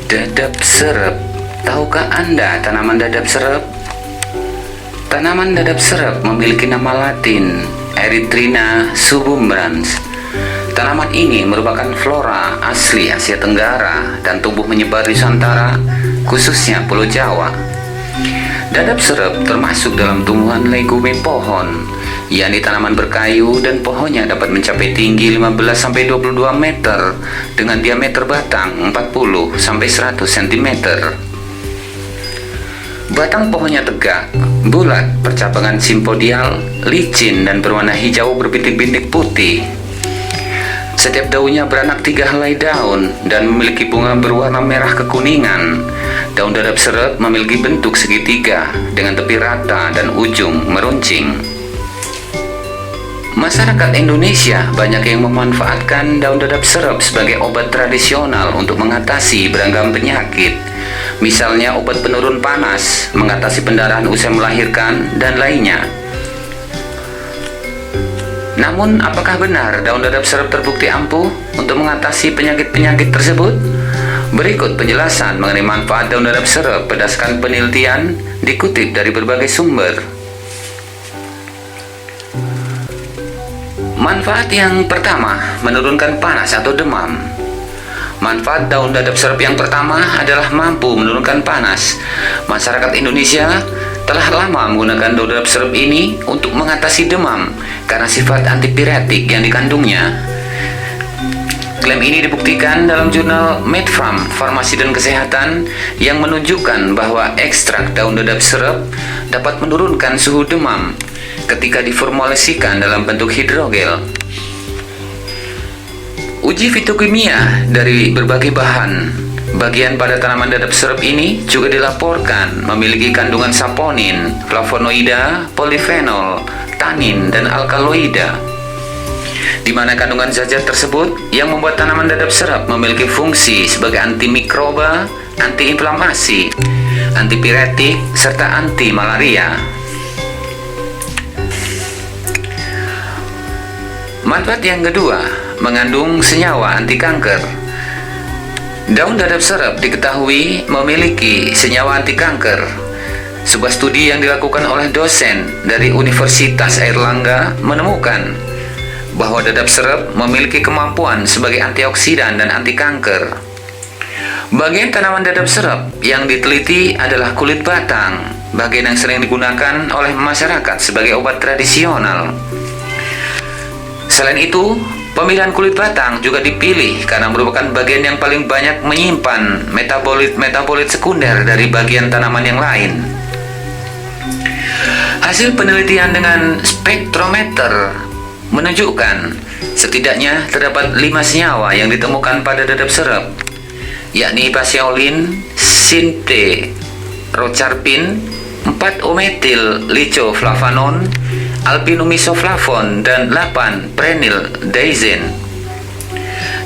Dadap serep. Tahukah Anda tanaman dadap serep? Tanaman dadap serep memiliki nama Latin Erythrina subumbrans. Tanaman ini merupakan flora asli Asia Tenggara dan tumbuh menyebar di Nusantara, khususnya Pulau Jawa. Dadap serep termasuk dalam tumbuhan legume pohon, yakni tanaman berkayu dan pohonnya dapat mencapai tinggi 15-22 meter dengan diameter batang 40-100 cm. Batang pohonnya tegak, bulat, bercabangan simpodial, licin dan berwarna hijau berbintik-bintik putih. Setiap daunnya beranak 3 helai daun dan memiliki bunga berwarna merah kekuningan. Daun dadap serep memiliki bentuk segitiga dengan tepi rata dan ujung meruncing. Masyarakat Indonesia banyak yang memanfaatkan daun dadap serep sebagai obat tradisional untuk mengatasi beragam penyakit. Misalnya obat penurun panas, mengatasi pendarahan usai melahirkan, dan lainnya. Namun, apakah benar daun dadap serep terbukti ampuh untuk mengatasi penyakit-penyakit tersebut? Berikut penjelasan mengenai manfaat daun dadap serep berdasarkan penelitian dikutip dari berbagai sumber. Manfaat yang pertama, menurunkan panas atau demam. Manfaat daun dadap serep yang pertama adalah mampu menurunkan panas. Masyarakat Indonesia telah lama menggunakan daun dadap serep ini untuk mengatasi demam karena sifat antipiretik yang dikandungnya. Klaim ini dibuktikan dalam jurnal Medfarm, Farmasi dan Kesehatan yang menunjukkan bahwa ekstrak daun dadap serep dapat menurunkan suhu demam ketika diformulasikan dalam bentuk hidrogel. Uji fitokimia dari berbagai bagian pada tanaman dadap serep ini juga dilaporkan memiliki kandungan saponin, flavonoida, polifenol, tanin, dan alkaloida, di mana kandungan zat-zat tersebut yang membuat tanaman dadap serep memiliki fungsi sebagai antimikroba, antiinflamasi, antipiretik, serta anti malaria. Manfaat yang kedua, mengandung senyawa anti kanker. Daun dadap serep diketahui memiliki senyawa anti kanker. Sebuah studi yang dilakukan oleh dosen dari Universitas Airlangga menemukan bahwa dadap serep memiliki kemampuan sebagai antioksidan dan anti kanker. Bagian tanaman dadap serep yang diteliti adalah kulit batang, bagian yang sering digunakan oleh masyarakat sebagai obat tradisional. Selain itu, pemilihan kulit batang juga dipilih karena merupakan bagian yang paling banyak menyimpan metabolit sekunder dari bagian tanaman yang lain. Hasil penelitian dengan spektrometer menunjukkan setidaknya terdapat 5 senyawa yang ditemukan pada dadap serep, yakni paseolin, sinterocharpin, 4-O-metil licoflavanon, alpinumisoflavon, dan 8-prenyldiazine.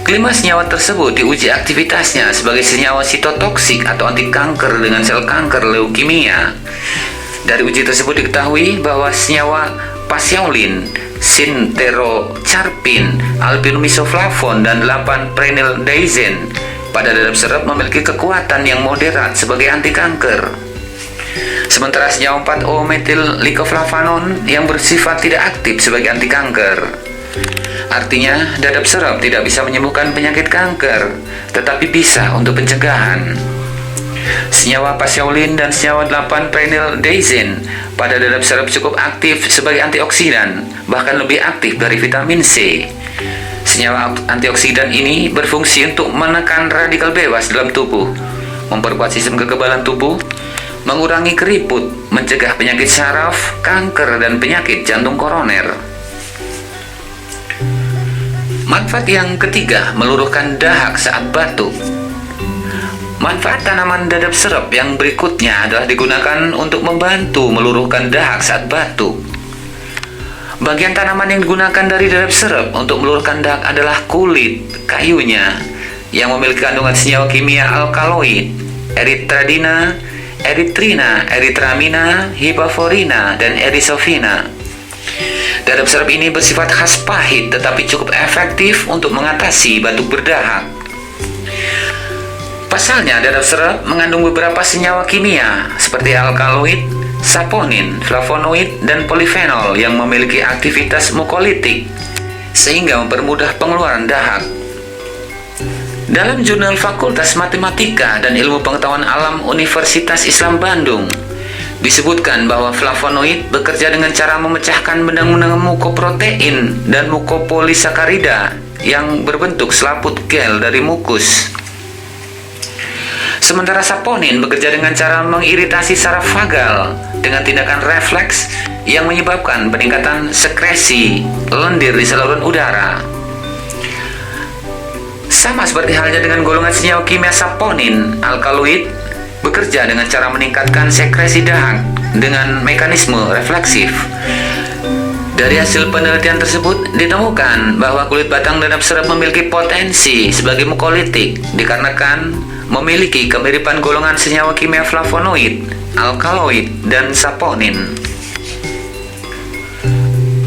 Kelima senyawa tersebut diuji aktivitasnya sebagai senyawa sitotoksik atau anti kanker dengan sel kanker leukemia. Dari uji tersebut diketahui bahwa senyawa paseolin, sinterocharpin, alpinumisoflavon, dan 8-prenyldiazine pada dadap serep memiliki kekuatan yang moderat sebagai anti kanker. Sementara senyawa 4-O-metil licoflavanon yang bersifat tidak aktif sebagai anti kanker. Artinya, dadap serep tidak bisa menyembuhkan penyakit kanker, tetapi bisa untuk pencegahan. Senyawa paseolin dan senyawa 8-prenyldiazine pada dadap serep cukup aktif sebagai antioksidan, bahkan lebih aktif dari vitamin C. Senyawa antioksidan ini berfungsi untuk menekan radikal bebas dalam tubuh, memperkuat sistem kekebalan tubuh, mengurangi keriput, mencegah penyakit saraf, kanker, dan penyakit jantung koroner. Manfaat yang ketiga, meluruhkan dahak saat batuk. Manfaat tanaman dadap serep yang berikutnya adalah digunakan untuk membantu meluruhkan dahak saat batuk. Bagian tanaman yang digunakan dari dadap serep untuk meluruhkan dahak adalah kulit kayunya yang memiliki kandungan senyawa kimia alkaloid, erythrina, erythramina, hipavorina, dan erisofina. Dadap serep ini bersifat khas pahit tetapi cukup efektif untuk mengatasi batuk berdahak. Pasalnya, dadap serap mengandung beberapa senyawa kimia seperti alkaloid, saponin, flavonoid, dan polifenol yang memiliki aktivitas mukolitik sehingga mempermudah pengeluaran dahak. Dalam jurnal Fakultas Matematika dan Ilmu Pengetahuan Alam Universitas Islam Bandung disebutkan bahwa flavonoid bekerja dengan cara memecahkan benang-benang mukoprotein dan mukopolisakarida yang berbentuk selaput gel dari mukus. Sementara saponin bekerja dengan cara mengiritasi saraf vagal dengan tindakan refleks yang menyebabkan peningkatan sekresi lendir di saluran udara. Sama seperti halnya dengan golongan senyawa kimia saponin, alkaloid bekerja dengan cara meningkatkan sekresi dahak dengan mekanisme refleksif. Dari hasil penelitian tersebut ditemukan bahwa kulit batang dadap serap memiliki potensi sebagai mukolitik dikarenakan memiliki kemiripan golongan senyawa kimia flavonoid, alkaloid, dan saponin.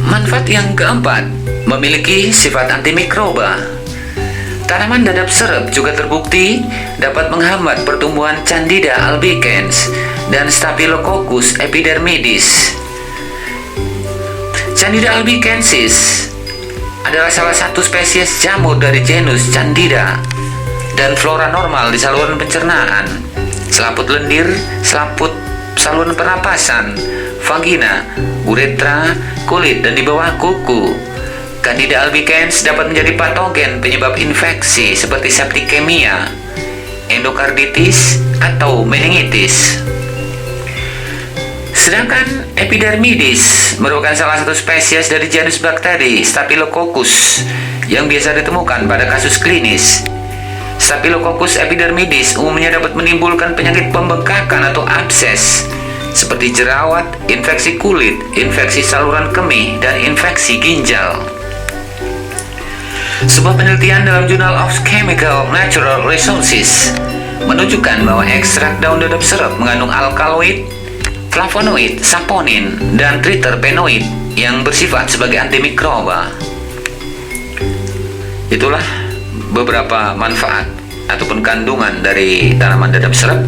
Manfaat yang keempat, memiliki sifat antimikroba. Tanaman dadap serap juga terbukti dapat menghambat pertumbuhan Candida albicans dan Staphylococcus epidermidis. Candida albicensis adalah salah satu spesies jamur dari genus Candida dan flora normal di saluran pencernaan, selaput lendir, selaput saluran pernapasan, vagina, uretra, kulit, dan di bawah kuku. Candida albicans dapat menjadi patogen penyebab infeksi seperti septikemia, endokarditis, atau meningitis. Sedangkan epidermidis merupakan salah satu spesies dari genus bakteri Staphylococcus yang biasa ditemukan pada kasus klinis. Staphylococcus epidermidis umumnya dapat menimbulkan penyakit pembengkakan atau abses seperti jerawat, infeksi kulit, infeksi saluran kemih, dan infeksi ginjal. Sebuah penelitian dalam Journal of Chemical Natural Resources menunjukkan bahwa ekstrak daun dadap serap mengandung alkaloid, flavonoid, saponin, dan triterpenoid yang bersifat sebagai antimikroba. Itulah beberapa manfaat ataupun kandungan dari tanaman dadap serap.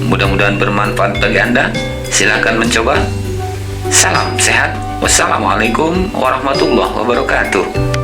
Mudah-mudahan bermanfaat bagi Anda. Silakan mencoba. Salam sehat. Wassalamualaikum warahmatullahi wabarakatuh.